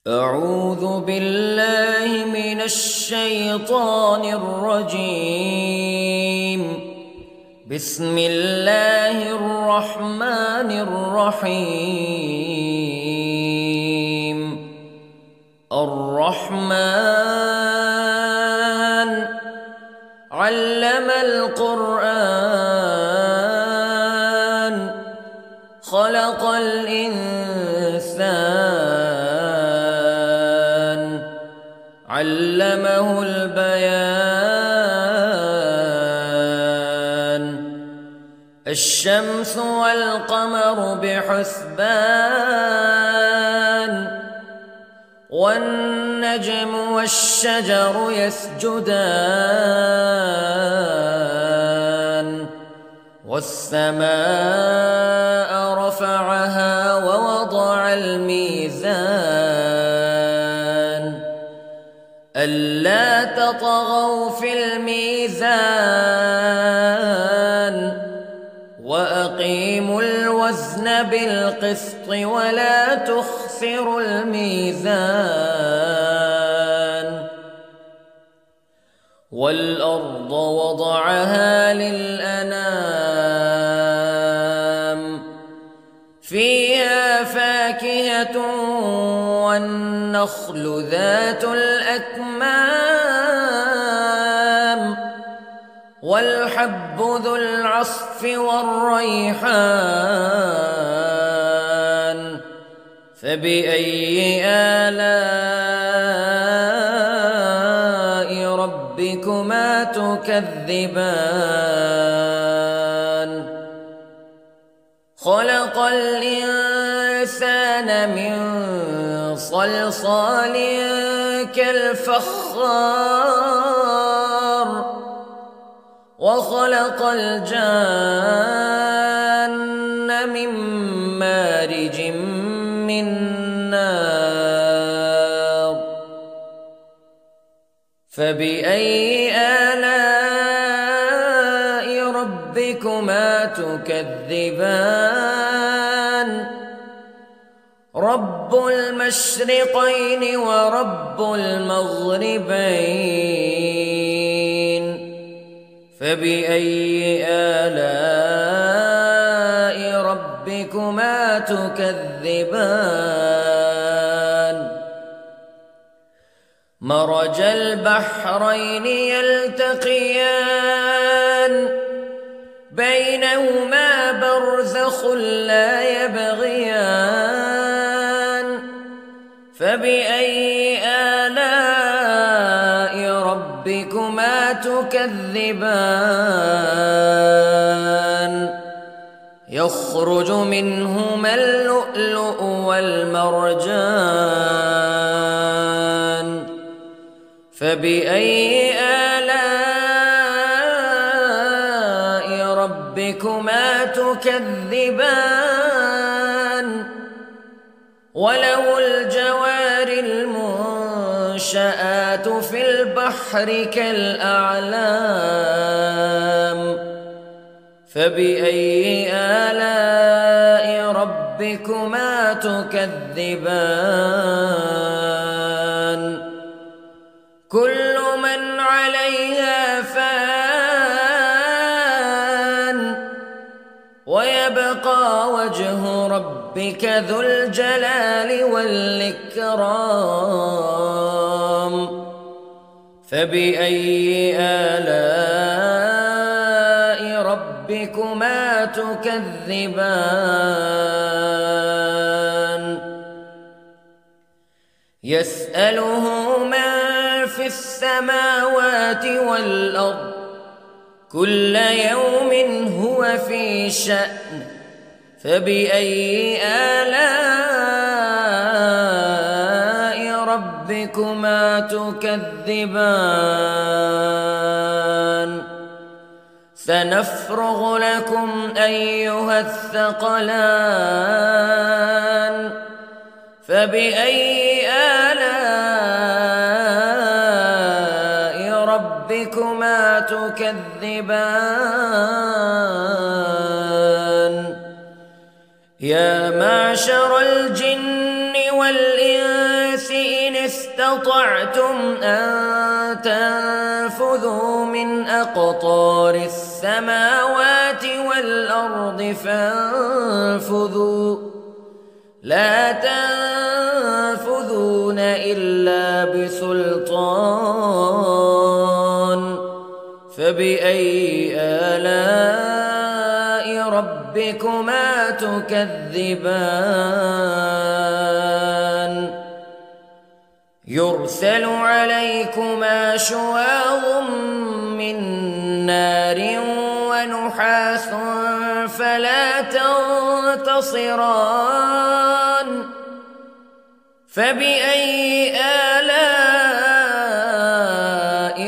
أعوذ بالله من الشيطان الرجيم. بسم الله الرحمن الرحيم. الرحمن علم القرآن خلق الإنسان علمه البيان. الشمس والقمر بحسبان والنجم والشجر يسجدان والسماء رفعها ووضع الميزان ألا تطغوا في الميزان وأقيموا الوزن بالقسط ولا تخسروا الميزان. والأرض وضعها للأنام فيها فاكهة والنخل ذات الأكمام والحب ذو العصف والريحان فبأي آلاء ربكما تكذبان. خلق الإنسان من صلصال كالفخار وخلق الجان من مارج من نار فبأي آلاء ربكما تكذبان. رب المشرقين ورب المغربين فبأي آلاء ربكما تكذبان. مرج البحرين يلتقيان بينهما برزخ لا يبغيان فبأي آلاء ربكما تكذبان. يخرج منهما اللؤلؤ والمرجان فبأي آلاء ربكما تكذبان. وله الجوار المنشآت في البحر كالأعلام فبأي آلاء ربكما تكذبان. كل من عليها فان ويبقى وجه ربك ذو الجلال والإكرام فبأي آلاء ربكما تكذبان. يسأله من في السماوات والأرض كل يوم هو في شأن فبأي آلاء ربكما تكذبان. سنفرغ لكم أيها الثقلان فبأي آلاء ربكما تكذبان. يا معشر الجن والإنس استطعتم أن تنفذوا من أقطار السماوات والأرض فانفذوا لا تنفذون إلا بسلطان فبأي آلاء ربكما تكذبان يرسل عليكما شواظ من نار ونحاس فلا تنتصران فبأي آلاء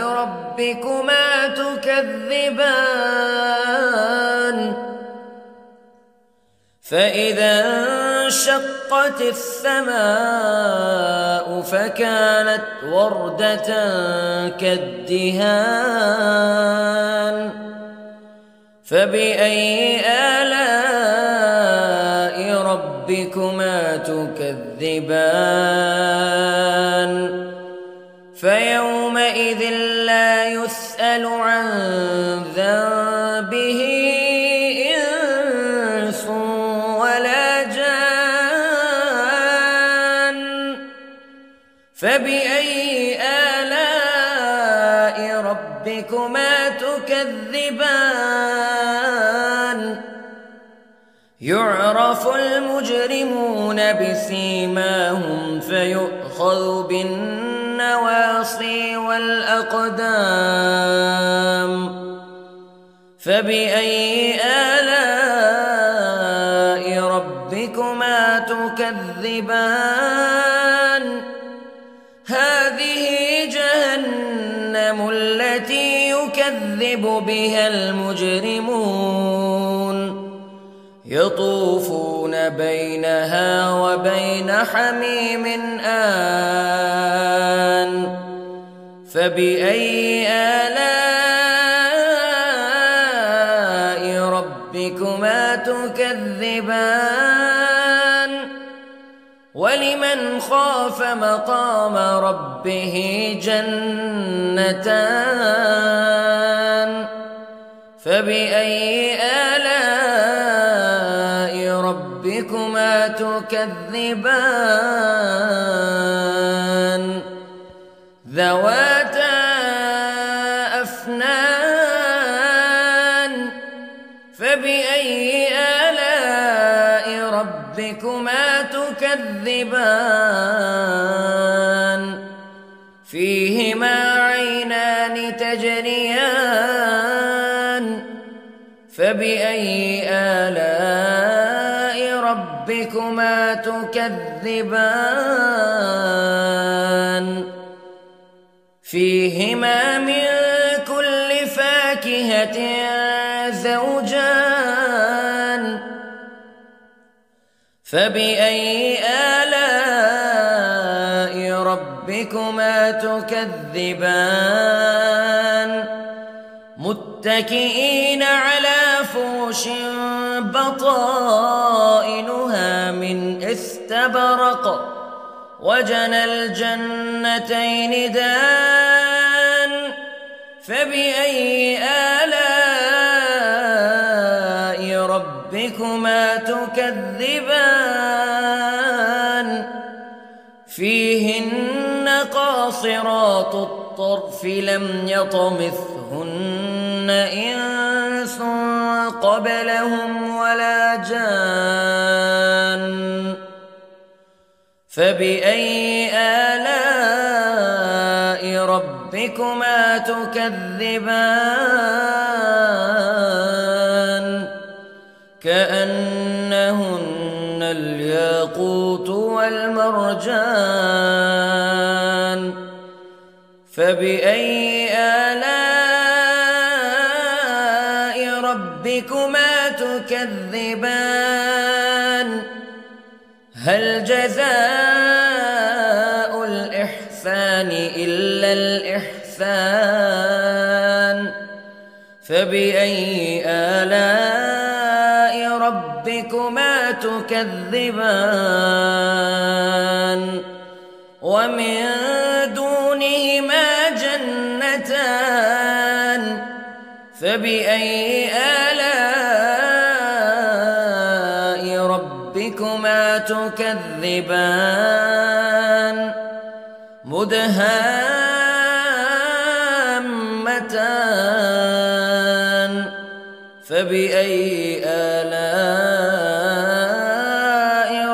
ربكما تكذبان فإذا انشقت السماء فكانت وردة كالدهان فبأي آلاء ربكما تكذبان فيومئذ لا يسأل عن ذنبه إنس ولا جان فبأي آلاء ربكما تكذبان يعرف المجرمون بسيماهم فيؤخذ بالنواصي والأقدام فبأي آلاء ربكما تكذبان هذه جهنم التي يكذب بها المجرمون يطوفون بينها وبين حميم آن فبأي آلاء ربكما تكذبان ولمن خاف مقام ربه جنتان فبأي آلاء ربكما تكذبان ذواتا أفنان فبأي آلاء ربكما تكذبان فيهما عينان تجريان فبأي آلاء ربكما تكذبان فيهما من كل فاكهة زوجان فبأي آلاء ربكما تكذبان متكئين على فرش بطائنها من استبرق وجنى الجنتين دان فبأي آلاء ربكما تكذبان فيهن قاصرات الطرف لم يطمثهن إنس قبلهم ولا جان فبأي آلاء ربكما تكذبان كأنهن الياقوت والمرجان فبأي آلاء ربكما تكذبان هل جزاء الإحسان إلا الإحسان فبأي آلاء ربكما تكذبان ومن دونهما جنتان فبأي آلاء ربكما تكذبان مدهامتان فبأي آلاء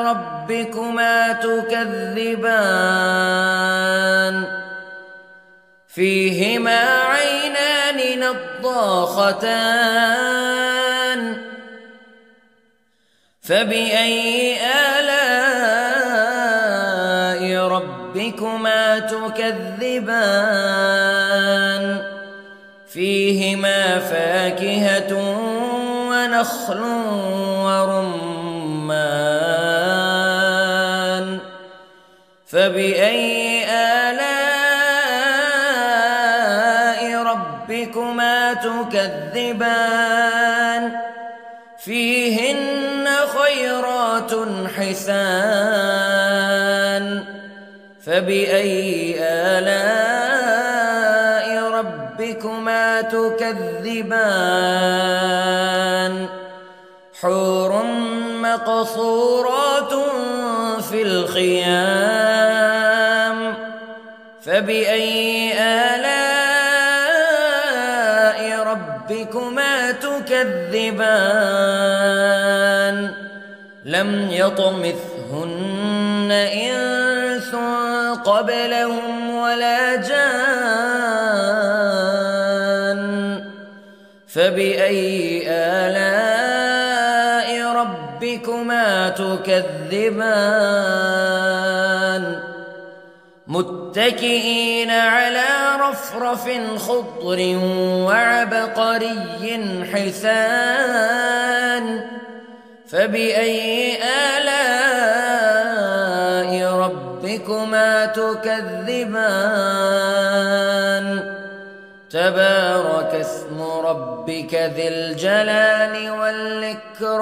ربكما تكذبان فيهما عينان نضاختان فبأي آلاء ربكما تكذبان فيهما فاكهة ونخل ورمان فبأي آلاء ربكما تكذبان فيهن خيرات حسان فبأي آلاء ربكما تكذبان حور مقصورات في الخيام فبأي آلاء ربكما تكذبان لم يطمثهن إنس قبلهم ولا جان فبأي آلاء ربكما تكذبان متكئين على رفرف خضر وعبقري حسان فبأي آلاء ربكما تكذبان تبارك اسم ربك ذي الجلال والإكرام